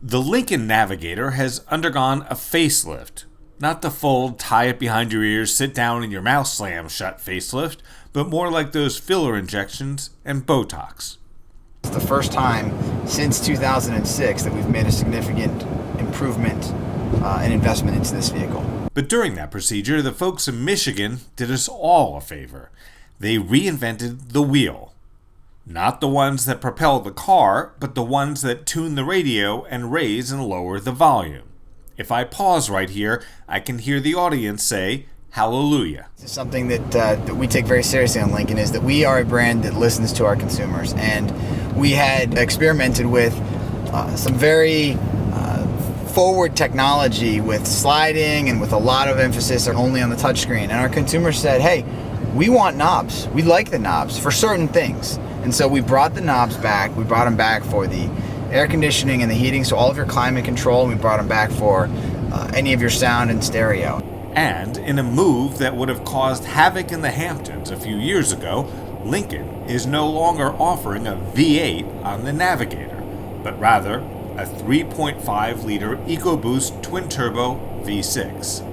The Lincoln Navigator has undergone a facelift. Not the full tie it behind your ears, sit down and your mouth slam shut facelift, but more like those filler injections and Botox. It's the first time since 2006 that we've made a significant improvement and investment into this vehicle. But during that procedure, the folks in Michigan did us all a favor. They reinvented the wheel. Not the ones that propel the car, but the ones that tune the radio and raise and lower the volume. If I pause right here, I can hear the audience say, hallelujah. This is something that we take very seriously on Lincoln, is that we are a brand that listens to our consumers. And we had experimented with some very forward technology with sliding and with a lot of emphasis only on the touchscreen. And our consumers said, hey, we want knobs. We like the knobs for certain things. And so we brought the knobs back. We brought them back for the air conditioning and the heating, so all of your climate control. We brought them back for any of your sound and stereo. And in a move that would have caused havoc in the Hamptons a few years ago, Lincoln is no longer offering a V8 on the Navigator, but rather a 3.5-liter EcoBoost twin-turbo V6.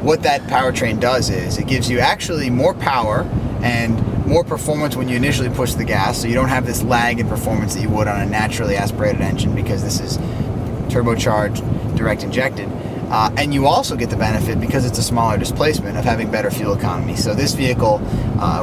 What that powertrain does is it gives you actually more power and more performance when you initially push the gas, so you don't have this lag in performance that you would on a naturally aspirated engine, because this is turbocharged, direct injected. And you also get the benefit, because it's a smaller displacement, of having better fuel economy. So this vehicle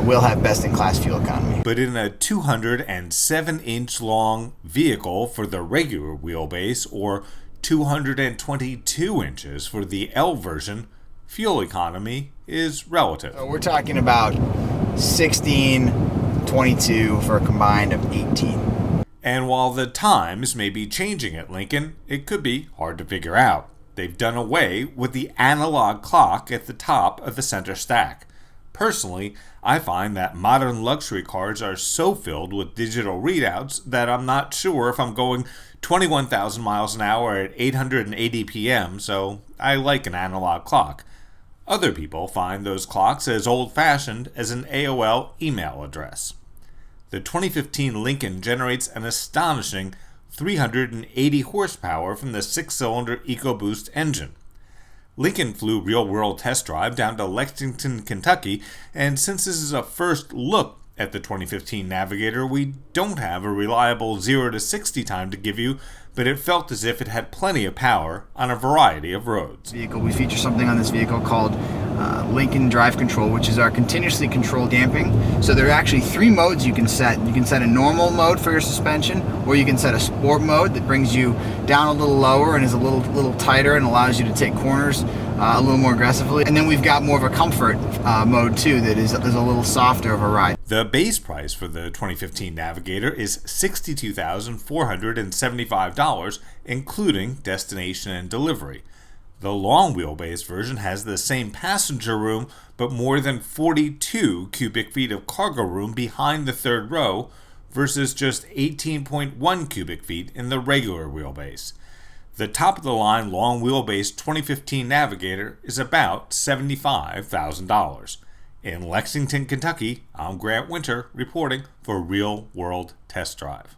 will have best-in-class fuel economy. But in a 207-inch long vehicle for the regular wheelbase, or 222 inches for the L version, fuel economy is relative. So we're talking about 16, 22 for a combined of 18. And while the times may be changing at Lincoln, it could be hard to figure out. They've done away with the analog clock at the top of the center stack. Personally, I find that modern luxury cars are so filled with digital readouts that I'm not sure if I'm going 21,000 miles an hour at 880 p.m., so I like an analog clock. Other people find those clocks as old-fashioned as an AOL email address. The 2015 Lincoln generates an astonishing 380 horsepower from the 6-cylinder EcoBoost engine. Lincoln flew real-world test drive down to Lexington, Kentucky, and since this is a first look at the 2015 Navigator, we don't have a reliable 0 to 60 time to give you, but it felt as if it had plenty of power on a variety of roads. We feature something on this vehicle called Lincoln Drive Control, which is our continuously controlled damping. So there are actually 3 modes you can set. You can set a normal mode for your suspension, or you can set a sport mode that brings you down a little lower and is a little tighter and allows you to take corners a little more aggressively. And then we've got more of a comfort mode too that is a little softer of a ride. The base price for the 2015 Navigator is $62,475, including destination and delivery. The long wheelbase version has the same passenger room, but more than 42 cubic feet of cargo room behind the third row, versus just 18.1 cubic feet in the regular wheelbase. The top-of-the-line long wheelbase 2015 Navigator is about $75,000. In Lexington, Kentucky, I'm Grant Winter reporting for Real World Test Drive.